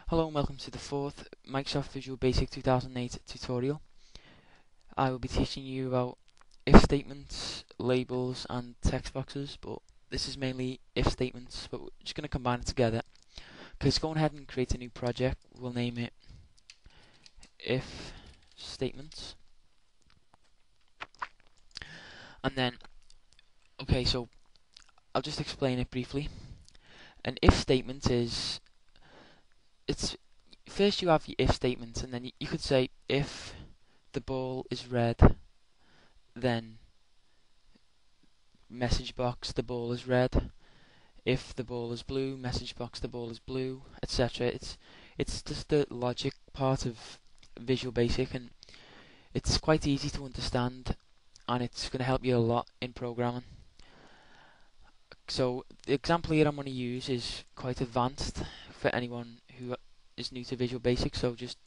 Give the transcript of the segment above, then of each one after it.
Hello and welcome to the fourth Microsoft Visual Basic 2008 tutorial. I will be teaching you about if statements, labels and text boxes, but this is mainly if statements, but we're just going to combine it together. Okay, so go ahead and create a new project. We'll name it if statements. And then, okay, so I'll just explain it briefly. An if statement is, first you have the if statement, and then you could say if the ball is red, then message box the ball is red. If the ball is blue, message box the ball is blue, etc. It's just the logic part of Visual Basic, and it's quite easy to understand, and it's going to help you a lot in programming. So the example here I'm going to use is quite advanced for anyone who is new to Visual Basic, so just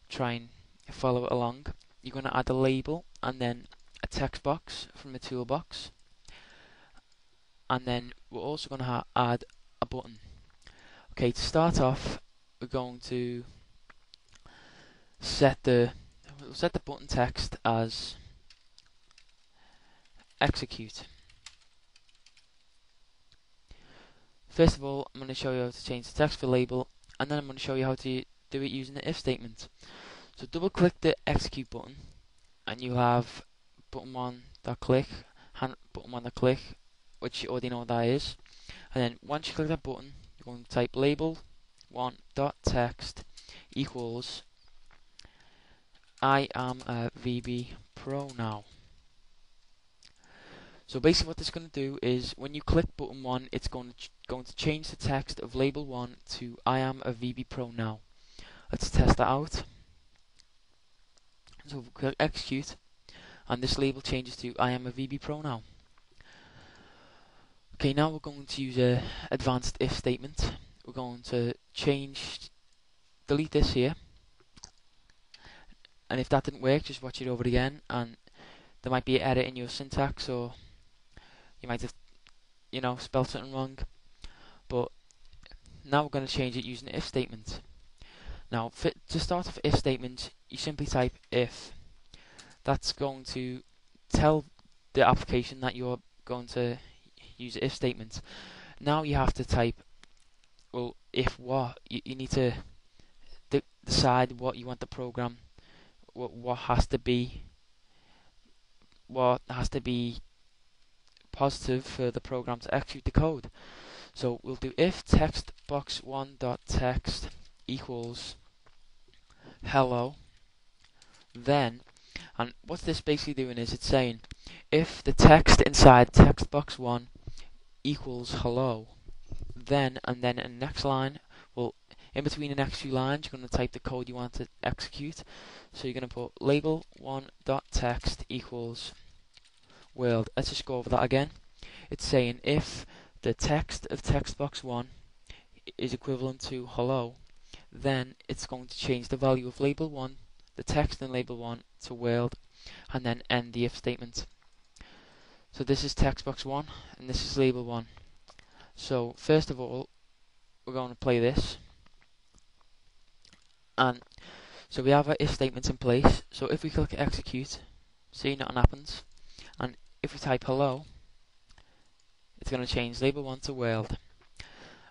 try and follow it along. You're going to add a label and then a text box from the toolbox, and then we're also going to add a button. Okay, to start off, we're going to set the button text as execute. First of all, I'm going to show you how to change the text for label, and then I'm going to show you how to do it using the if statement. So double click the execute button, and you have button one.click, button one.click, which you already know what that is. And then once you click that button, you're going to type label one.text equals I am a VB Pro now. So basically what this is going to do is when you click button 1, it's going to change the text of label 1 to I am a VB Pro now. Let's test that out. So we'll click execute, and this label changes to I am a VB Pro now. Okay, now we're going to use a advanced if statement. We're going to delete this here, and if that didn't work, just watch it over again, and there might be an error in your syntax, or you might have, spelled something wrong. But now we're going to change it using the if statement. Now, to start off if statement, you simply type if. That's going to tell the application that you're going to use the if statement. Now you have to type, well, if what? You need to decide what you want the program, what has to be positive for the program to execute the code. So we'll do if text box one.text equals hello, then, and what this basically doing is it's saying if the text inside text box 1 equals hello, then, and then in the next line, well, in between the next few lines, you're going to type the code you want to execute. So you're going to put label one.text equals world. Let's just go over that again. It's saying if the text of text box 1 is equivalent to hello, then it's going to change the value of label 1, the text in label 1, to world, and then end the if statement. So this is text box 1 and this is label 1. So first of all, we're going to play this, and so we have our if statements in place. So if we click execute, see, nothing happens, and if we type hello, it's going to change label 1 to world.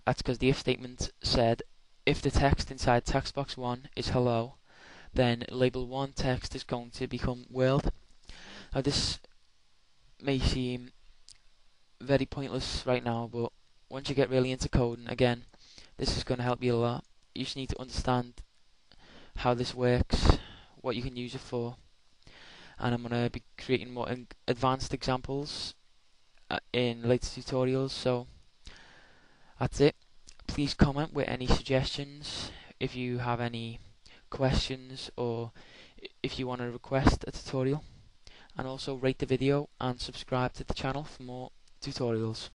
That's because the if statement said if the text inside text box 1 is hello, then label 1 text is going to become world. Now this may seem very pointless right now, but once you get really into coding, again, this is going to help you a lot. You just need to understand how this works, what you can use it for, and I'm going to be creating more advanced examples in later tutorials. So that's it. Please comment with any suggestions if you have any questions, or if you want to request a tutorial, and also rate the video and subscribe to the channel for more tutorials.